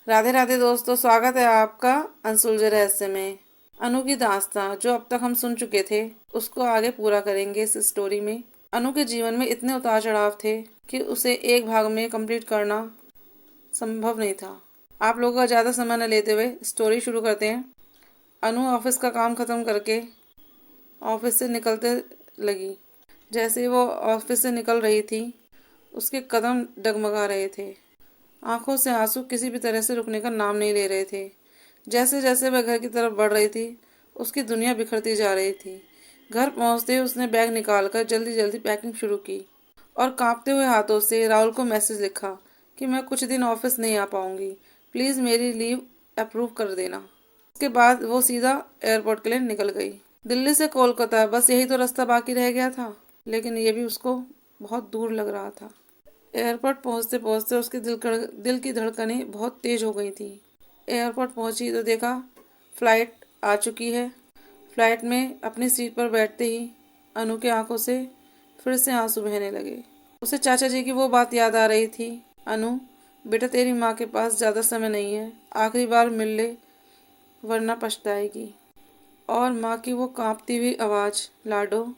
राधे राधे दोस्तों, स्वागत है आपका अनसुलझे रहस्य में। अनु की दास्तां जो अब तक हम सुन चुके थे उसको आगे पूरा करेंगे इस स्टोरी में। अनु के जीवन में इतने उतार चढ़ाव थे कि उसे एक भाग में कंप्लीट करना संभव नहीं था। आप लोगों का ज़्यादा समय न लेते हुए स्टोरी शुरू करते हैं। अनु ऑफिस का काम खत्म करके ऑफिस से निकलते लगी। जैसे ही वो ऑफिस से निकल रही थी उसके कदम डगमगा रहे थे। आंखों से आंसू किसी भी तरह से रुकने का नाम नहीं ले रहे थे। जैसे जैसे वह घर की तरफ बढ़ रही थी उसकी दुनिया बिखरती जा रही थी। घर पहुंचते ही उसने बैग निकालकर जल्दी जल्दी पैकिंग शुरू की और कांपते हुए हाथों से राहुल को मैसेज लिखा कि मैं कुछ दिन ऑफिस नहीं आ पाऊंगी, प्लीज़ मेरी लीव अप्रूव कर देना। उसके बाद वो सीधा एयरपोर्ट के लिए निकल गई। दिल्ली से कोलकाता बस यही तो रास्ता बाकी रह गया था, लेकिन ये भी उसको बहुत दूर लग रहा था। एयरपोर्ट पहुंचते पहुंचते उसके दिल की धड़कनें बहुत तेज हो गई थी। एयरपोर्ट पहुंची तो देखा फ्लाइट आ चुकी है। फ्लाइट में अपनी सीट पर बैठते ही अनु के आंखों से फिर से आंसू बहने लगे। उसे चाचा जी की वो बात याद आ रही थी, अनु बेटा तेरी माँ के पास ज़्यादा समय नहीं है, आखिरी बार मिल ले वरना पछताएगी। और माँ की वो कांपती हुई आवाज़, लाडो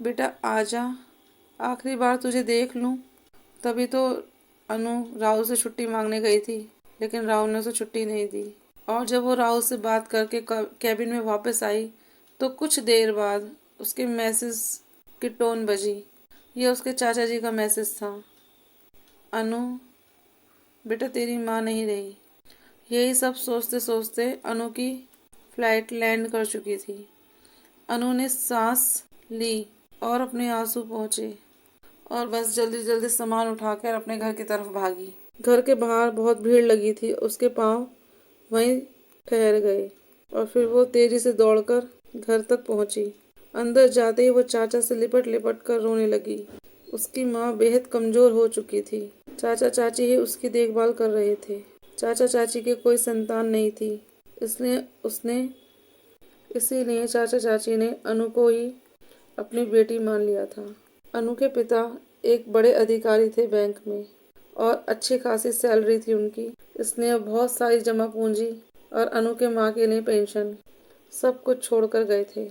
बेटा आजा, आखिरी बार तुझे देख लूं। तभी तो अनु राहुल से छुट्टी मांगने गई थी, लेकिन राहुल ने उसे छुट्टी नहीं दी। और जब वो राहुल से बात करके कैबिन में वापस आई तो कुछ देर बाद उसके मैसेज की टोन बजी। ये उसके चाचा जी का मैसेज था, अनु बेटा तेरी माँ नहीं रही। यही सब सोचते सोचते अनु की फ्लाइट लैंड कर चुकी थी। अनु ने सांस ली और अपने आंसू पहुंचे और बस जल्दी जल्दी सामान उठाकर अपने घर की तरफ भागी। घर के बाहर बहुत भीड़ लगी थी, उसके पांव वहीं ठहर गए और फिर वो तेजी से दौड़कर घर तक पहुंची। अंदर जाते ही वो चाचा से लिपट लिपट कर रोने लगी। उसकी माँ बेहद कमजोर हो चुकी थी। चाचा चाची ही उसकी देखभाल कर रहे थे। चाचा चाची के कोई संतान नहीं थी, इसीलिए चाचा चाची ने अनु को ही अपनी बेटी मान लिया था। अनु के पिता एक बड़े अधिकारी थे बैंक में और अच्छी खासी सैलरी थी उनकी, इसलिए अब बहुत सारी जमा पूंजी और अनु के माँ के लिए पेंशन सब कुछ छोड़कर गए थे।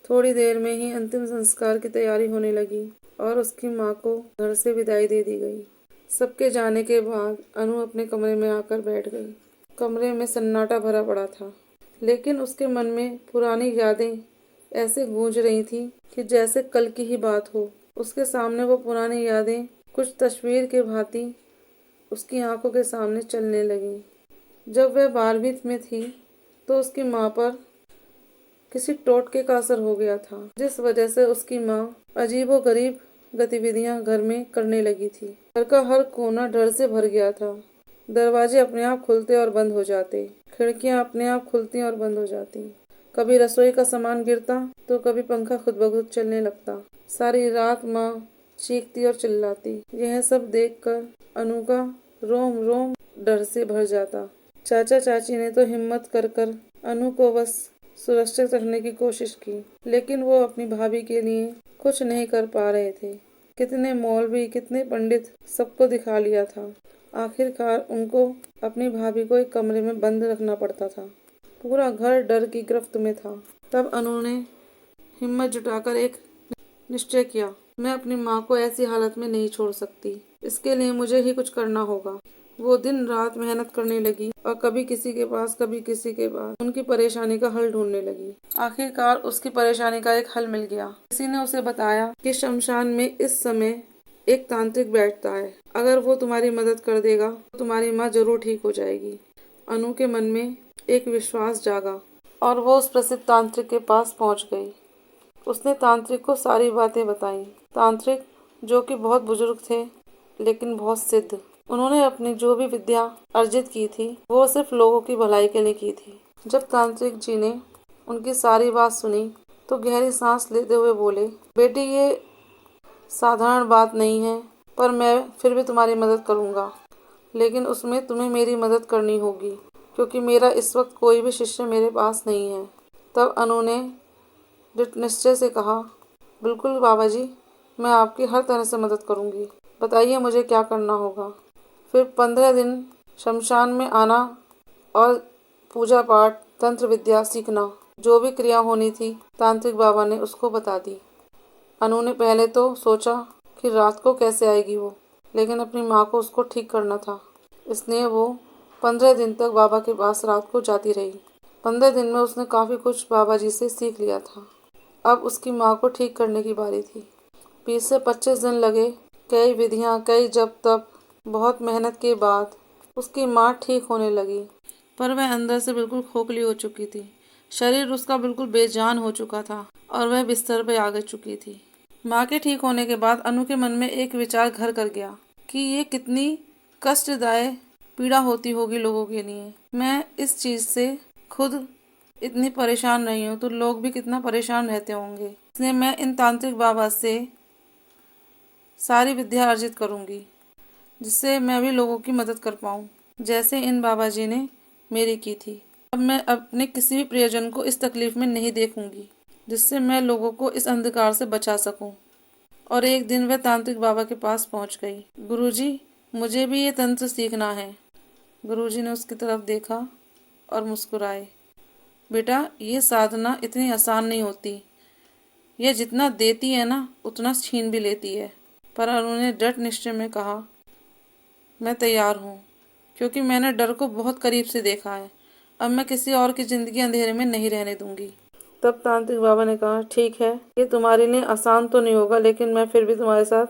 थोड़ी देर में ही अंतिम संस्कार की तैयारी होने लगी और उसकी माँ को घर से विदाई दे दी गई। सबके जाने के बाद अनु अपने कमरे में आकर बैठ गई। कमरे में सन्नाटा भरा पड़ा था, लेकिन उसके मन में पुरानी यादें ऐसे गूंज रही थी कि जैसे कल की ही बात हो। उसके सामने वो पुरानी यादें कुछ तस्वीर के भांति उसकी आंखों के सामने चलने लगी। जब वह 12वीं में थी तो उसकी माँ पर किसी टोटके का असर हो गया था, जिस वजह से उसकी माँ अजीबोगरीब गतिविधियां घर में करने लगी थी। घर का हर कोना डर से भर गया था। दरवाजे अपने आप खुलते और बंद हो जाते, खिड़कियां अपने आप खुलती और बंद हो जाती। कभी रसोई का सामान गिरता तो कभी पंखा खुद ब खुद चलने लगता। सारी रात माँ चीखती और चिल्लाती। यह सब देखकर अनु का रोम रोम डर से भर जाता। चाचा चाची ने तो हिम्मत कर कर अनु को बस सुरक्षित रखने की कोशिश की, लेकिन वो अपनी भाभी के लिए कुछ नहीं कर पा रहे थे। कितने मौलवी, कितने पंडित, सबको दिखा लिया था। आखिरकार उनको अपनी भाभी को एक कमरे में बंद रखना पड़ता था। पूरा घर डर की गिरफ्त में था। तब अनु ने हिम्मत जुटाकर एक निश्चय किया, मैं अपनी माँ को ऐसी हालत में नहीं छोड़ सकती, इसके लिए मुझे ही कुछ करना होगा। वो दिन रात मेहनत करने लगी और कभी किसी के पास कभी किसी के पास उनकी परेशानी का हल ढूंढने लगी। आखिरकार उसकी परेशानी का एक हल मिल गया। किसी ने उसे बताया कि शमशान में इस समय एक तांत्रिक बैठता है, अगर वो तुम्हारी मदद कर देगा तो तुम्हारी माँ जरूर ठीक हो जाएगी। अनु के मन में एक विश्वास जागा और वो उस प्रसिद्ध तांत्रिक के पास पहुंच गई। उसने तांत्रिक को सारी बातें बताईं। तांत्रिक, जो कि बहुत बुजुर्ग थे लेकिन बहुत सिद्ध, उन्होंने अपनी जो भी विद्या अर्जित की थी वो सिर्फ लोगों की भलाई के लिए की थी। जब तांत्रिक जी ने उनकी सारी बात सुनी तो गहरी सांस लेते हुए बोले, बेटी ये साधारण बात नहीं है, पर मैं फिर भी तुम्हारी मदद करूंगा, लेकिन उसमें तुम्हें मेरी मदद करनी होगी, क्योंकि मेरा इस वक्त कोई भी शिष्य मेरे पास नहीं है। तब अनु ने दृढ़ निश्चय से कहा, बिल्कुल बाबा जी, मैं आपकी हर तरह से मदद करूंगी, बताइए मुझे क्या करना होगा। फिर 15 दिन शमशान में आना और पूजा पाठ, तंत्र विद्या सीखना, जो भी क्रिया होनी थी तांत्रिक बाबा ने उसको बता दी। अनु ने पहले तो सोचा कि रात को कैसे आएगी वो, लेकिन अपनी माँ को उसको ठीक करना था, इसलिए वो 15 दिन तक बाबा के पास रात को जाती रही। 15 दिन में उसने काफ़ी कुछ बाबा जी से सीख लिया था। अब उसकी माँ को ठीक करने की बारी थी। 20 से 25 दिन लगे, कई विधियाँ, कई जप तप, बहुत मेहनत के बाद उसकी माँ ठीक होने लगी, पर वह अंदर से बिल्कुल खोखली हो चुकी थी। शरीर उसका बिल्कुल बेजान हो चुका था और वह बिस्तर पर आ चुकी थी। माँ के ठीक होने के बाद अनु के मन में एक विचार घर कर गया कि ये कितनी कष्टदायक पीड़ा होती होगी लोगों के लिए। मैं इस चीज़ से खुद इतनी परेशान नहीं हूँ तो लोग भी कितना परेशान रहते होंगे, इसलिए मैं इन तांत्रिक बाबा से सारी विद्या अर्जित करूँगी, जिससे मैं भी लोगों की मदद कर पाऊँ, जैसे इन बाबा जी ने मेरी की थी। अब मैं अपने किसी भी प्रियजन को इस तकलीफ में नहीं देखूंगी, जिससे मैं लोगों को इस अंधकार से बचा सकूं। और एक दिन वह तांत्रिक बाबा के पास पहुंच गई। गुरुजी, मुझे भी ये तंत्र सीखना है। गुरुजी ने उसकी तरफ देखा और मुस्कुराए। बेटा, ये साधना इतनी आसान नहीं होती। यह जितना देती है ना, उतना छीन भी लेती है। पर उन्होंने दृढ़ निश्चय में कहा, मैं तैयार हूँ, क्योंकि मैंने डर को बहुत करीब से देखा है। अब मैं किसी और की जिंदगी अंधेरे में नहीं रहने दूंगी। तब तांत्रिक बाबा ने कहा, ठीक है, ये तुम्हारे लिए आसान तो नहीं होगा, लेकिन मैं फिर भी तुम्हारे साथ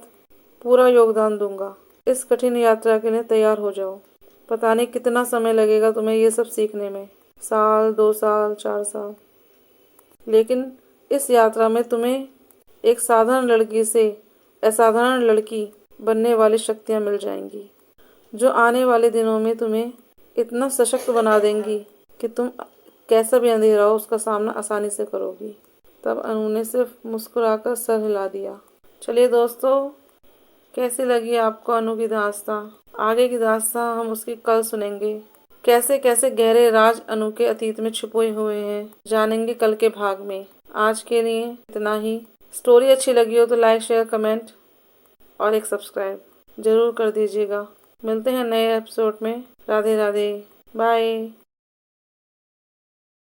पूरा योगदान दूंगा। इस कठिन यात्रा के लिए तैयार हो जाओ। पता नहीं कितना समय लगेगा तुम्हें ये सब सीखने में, साल, 2 साल, 4 साल, लेकिन इस यात्रा में तुम्हें एक साधारण लड़की से असाधारण लड़की बनने वाली शक्तियाँ मिल जाएंगी, जो आने वाले दिनों में तुम्हें इतना सशक्त बना देंगी कि तुम कैसा भी अंधेरा हो उसका सामना आसानी से करोगी। तब अनु ने सिर्फ मुस्कुराकर सर हिला दिया। चलिए दोस्तों, कैसी लगी आपको अनु की दास्तां? आगे की दास्तां हम उसकी कल सुनेंगे। कैसे कैसे गहरे राज अनु के अतीत में छुपे हुए हैं, जानेंगे कल के भाग में। आज के लिए इतना ही। स्टोरी अच्छी लगी हो तो लाइक, शेयर, कमेंट और एक सब्सक्राइब जरूर कर दीजिएगा। मिलते हैं नए एपिसोड में। राधे राधे, बाय।